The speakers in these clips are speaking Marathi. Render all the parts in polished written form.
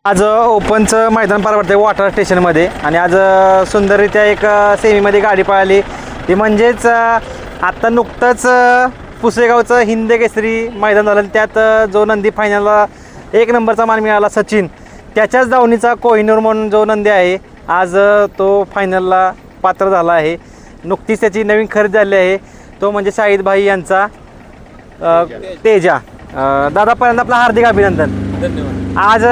आज ओपनचं मैदान पार पडतं वॉटर स्टेशनमध्ये आणि आज सुंदररित्या एक सेमीमध्ये गाडी पळाली ती म्हणजेच आत्ता नुकतंच पुसेगावचं हिंद केसरी मैदान झालं. त्यात जो नंदी फायनलला 1 नंबरचा मान मिळाला सचिन, त्याच्याच दावणीचा कोहिनूर म्हणून जो नंदी आहे आज तो फायनलला पात्र झाला आहे. नुकतीच त्याची नवीन खरेदी झाली आहे, तो म्हणजे शाहिद भाई यांचा तेजा. दादा पहिल्यांदा आपलं हार्दिक अभिनंदन. धन्यवाद. आज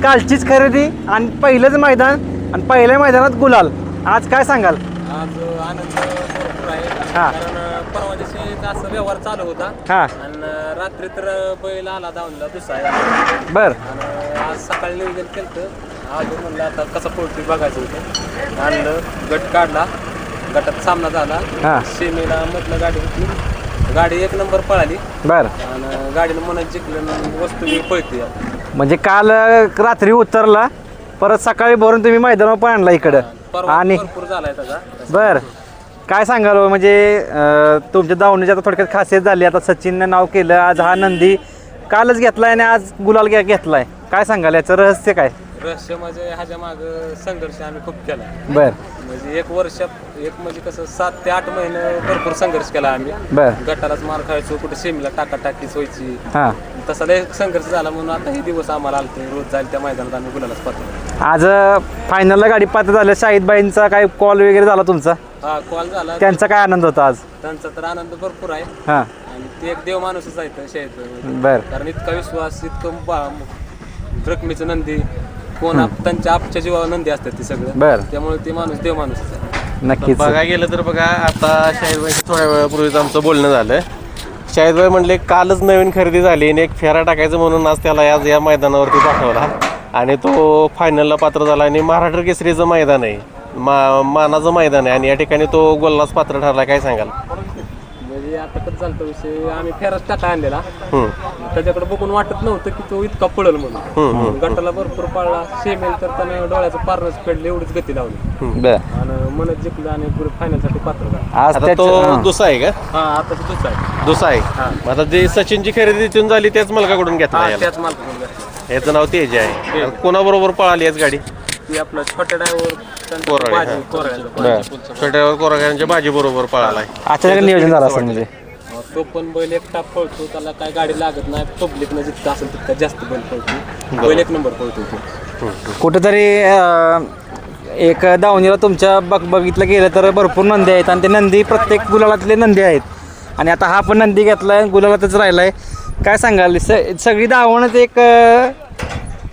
कालचीच खरेदी आणि पहिलंच मैदान आणि पहिल्या मैदानात गुलाल, आज काय सांगाल? आज आनंद भरपूर आहे. हा. कारण परवा दिवशी असा व्यवहार चालू होता हां आणि रात्री तर बैल आला धावणीला दुसरा आहे. बर आणि आज सकाळी नियोजन केलं. आज म्हणलं आता कसा पोहोचतो बघायचं होतं. आणलं, गट काढला, गटात सामना झाला. हां सेमीला म्हटलं गाडी होती, गाडी 1 नंबर पळाली बर. आणि गाडीनं मनात जिंकलं, वस्तू मी पळते. म्हणजे काल रात्री उतरला, परत सकाळी भरून तुम्ही मैदानावर पण आणला इकडं परवा आणि भरपूर झालाय त्याचा. बर. काय सांगाल हो, म्हणजे तुमच्या दावणीची आता थोडक्यात खासियत झाली, आता सचिननं नाव केलं, आज हा नंदी कालच घेतलाय आणि आज गुलाल घेतलाय, काय सांगाल याचं रहस्य काय? रहस्य म्हणजे ह्याच्या माग संघर्ष आम्ही खूप केला. बर म्हणजे 1 वर्षात म्हणजे कसं 7 ते 8 महिने भरपूर संघर्ष केला आम्ही. बर. गटालाच मार खायचो, कुठे सेमीला टाकीच व्हायची. हां तसा लय संघर्ष झाला, म्हणून आता हे दिवस आम्हाला आलते. रोज जाईल त्या मैदानात आम्ही गुलालाच पाहतो. आज फायनलला गाडी पात्र झालं. शाहिदबाईंचा काय कॉल वगैरे झाला तुमचा? हा, कॉल झाला. त्यांचा काय आनंद होता आज? त्यांचा तर आनंद भरपूर आहे हां आणि ते एक देव माणूसच आहे तर शहीद. बर कारण इतका विश्वास, रकमेचं नंदी कोण त्यांच्या आपच्या जीवावर नंदी असतात ते सगळं. बर. त्यामुळे ते माणूस देव माणूसच आहे. नक्कीच. बघायला गेलं तर बघा, आता शाहिदभाई थोड्या वेळापूर्वीच आमचं बोलणं झालं. शाहिदभाई म्हणले कालच नवीन खरेदी झाली आणि एक फेरा टाकायचं म्हणून आज त्याला आज या मैदानावरती पाठवला आणि तो फायनलला पात्र झाला. आणि महाराष्ट्र केसरीचं मैदान आहे, मानाचं मैदान आहे आणि या ठिकाणी तो गोललाच पात्र ठरला. काय सांगाल? म्हणजे आता कसं चालतं विषय, आम्ही फेराच टाका आणलेला. त्याच्याकडे बघून वाटत नव्हतं की तो इतका पळल म्हणून. गटाला भरपूर पळला, सेमेल तर त्याने डोळ्याचं पारणच फेडले, एवढीच गती लावली बर. आणि मनच जिंकलं आणि पुढे फायनलसाठी पात्र झाला. आज आता तो दुसरा आहे का? हा, आता तो दुसरा आहे. दुसरा आहे. आता जी सचिनची खरेदी तिथून झाली त्याच मालकाकडून घेतला हा, याला. त्याच मालकाकडून. याचं नाव तेज आहे. कोणाबरोबर पळाली याच गाडी? ती आपलं छोट्या ड्रायव्हर कोराळे, बर. छोट्या कोरागांच्या बाजी बरोबर पळालाय. अचानक नियोजन झालं असं म्हणजे? तो पण बैल एकटा पळतो, त्याला काय गाडी लागत नाही. पब्लिकनं जितकं असेल तितका जास्त बैल पळतो. बैल 1 नंबर पळतो तो. कुठेतरी एक दावणीला तुमच्या बघितलं गेलं तर भरपूर नंदी आहेत आणि ते नंदी प्रत्येक गुलालातले नंदी आहेत आणि आता हा पण नंदी घेतलाय, गुलालातच राहिलाय. काय सांगाल? सगळी दावणच एक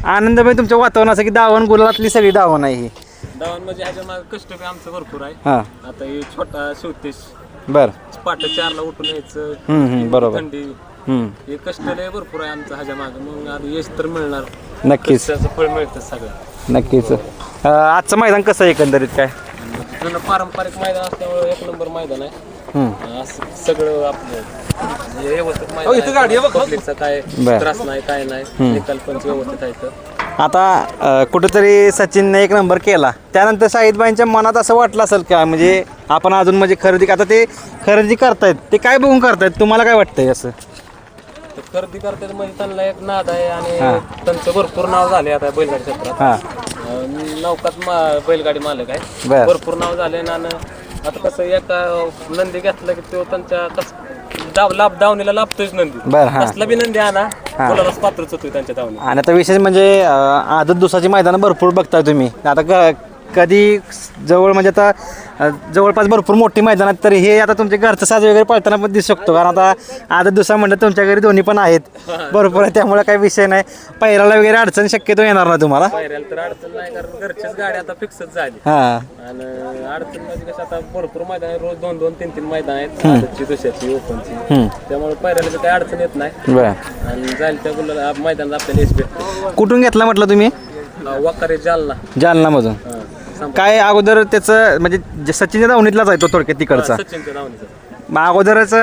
आनंदमय तुमच्या वातावरणाचं की दावण गुलालातली सगळी दावण आहे ही. धावण म्हणजे ह्याच्या मागे कष्ट बी आमचं भरपूर आहे. हां आता हे छोटा शिवतेश बर. पाठ 4ला उठून यायचं, बरोबर. थंडी, हे कष्ट लय भरपूर आहे आमचं ह्याच्या मागे. मग आता यश तर मिळणार, नक्कीच त्याचं फळ मिळतं सगळं. नक्कीच. आजचं मैदान कसं आहे एकंदरीत काय? जुनं पारंपरिक मैदान असल्यामुळे 1 नंबर मैदान आहे. असं सगळं आपलं व्यवस्थित मैदान, पब्लिकचा काय बर. त्रास नाही, काय नाही, निकाल पण व्यवस्थित आहे तर. आता कुठेतरी सचिनने 1 नंबर केला, त्यानंतर शाहिदबाईंच्या मनात असं वाटलं असेल का, म्हणजे आपण अजून म्हणजे खरेदी, आता ते खरेदी करतायत ते काय बघून करतायत, तुम्हाला काय वाटतंय असं? तर खरेदी करतात म्हणजे त्यांना एक नाद आहे आणि त्यांचं भरपूर नाव झाले आता बैलगाडी क्षेत्रात. हां नौकात बैलगाडी मालक आहे, बर. भरपूर नाव झाले. आणि आता कसं एका नंदी घेतला की तो त्यांच्या दावणीला लाभतोच नंदी. बर. हां कसला बी नंदी आणा, बोलायलाच पात्रच होतोय त्यांच्या दावणी. आणि आता विशेष म्हणजे आदत दुसाची मैदानं भरपूर बघताय तुम्ही. आता कधी जवळ म्हणजे आता जवळपास भरपूर मोठी मैदानात, तर हे आता तुमचे घरचं साज वगैरे पळताना पण दिसू शकतो. कारण आता आदत दुसा म्हणलं तुमच्या घरी दोन्ही पण आहेत भरपूर आहे, त्यामुळे काही विषय नाही. पैराला वगैरे अडचण शक्यतो येणार ना तुम्हाला? पायऱ्याला तर अडचण नाही, कारण घरचीच गाडी आता फिक्सच झाली. हां आणि अडचण म्हणजे कसं आता भरपूर मैदान आहे, रोज 2-2, 3-3 मैदान आहेत, आदतची, दुसऱ्याची, ओपनची. त्यामुळे पायऱ्याला तर काही अडचण येत नाही बर. आणि जाईल त्या गुलाला मैदानात आपल्याला यश भेटतं. कुठून घेतला म्हटलं तुम्ही? वकारे, जालना. जालनामधून. काय अगोदर त्याचं म्हणजे सचिनच्या दावणीतलाच आहे तो थोडक्यात तिकडचा? सचिनच्या धावणीचं. मग अगोदरच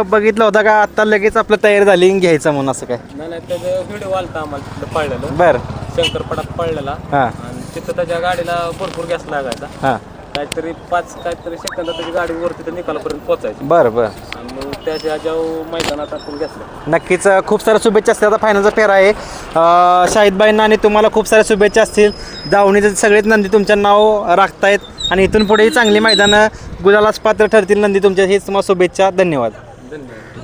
बघितलं होता का आता लगेच आपलं तयारी झाली घ्यायचं म्हणून असं काय? नाही, त्याचं व्हिडिओ आलता आम्हाला तिथं पळलेलं, बर. शंकरपटात पळलेला. हां आणि तिथं त्याच्या गाडीला भरपूर गॅस लागायचा. हां काहीतरी 5 सेकंदात त्याची गाडी वरती तर निकालापर्यंत पोहोचायची. बरं बरं. आणि मग त्याच्या ज्या मैदानात आपण घेतलं. नक्कीच खूप साऱ्या शुभेच्छा असतील. आता फायनलचा फेरा आहे. शाहिदबाईंना आणि तुम्हाला खूप साऱ्या शुभेच्छा असतील. दावणीचे सगळेच नंदी तुमच्या नाव राखतायत आणि इथून पुढेही चांगली मैदानं गुलालास पात्र ठरतील नंदी तुमच्या. हीच तुम्हाला शुभेच्छा. धन्यवाद. धन्यवाद.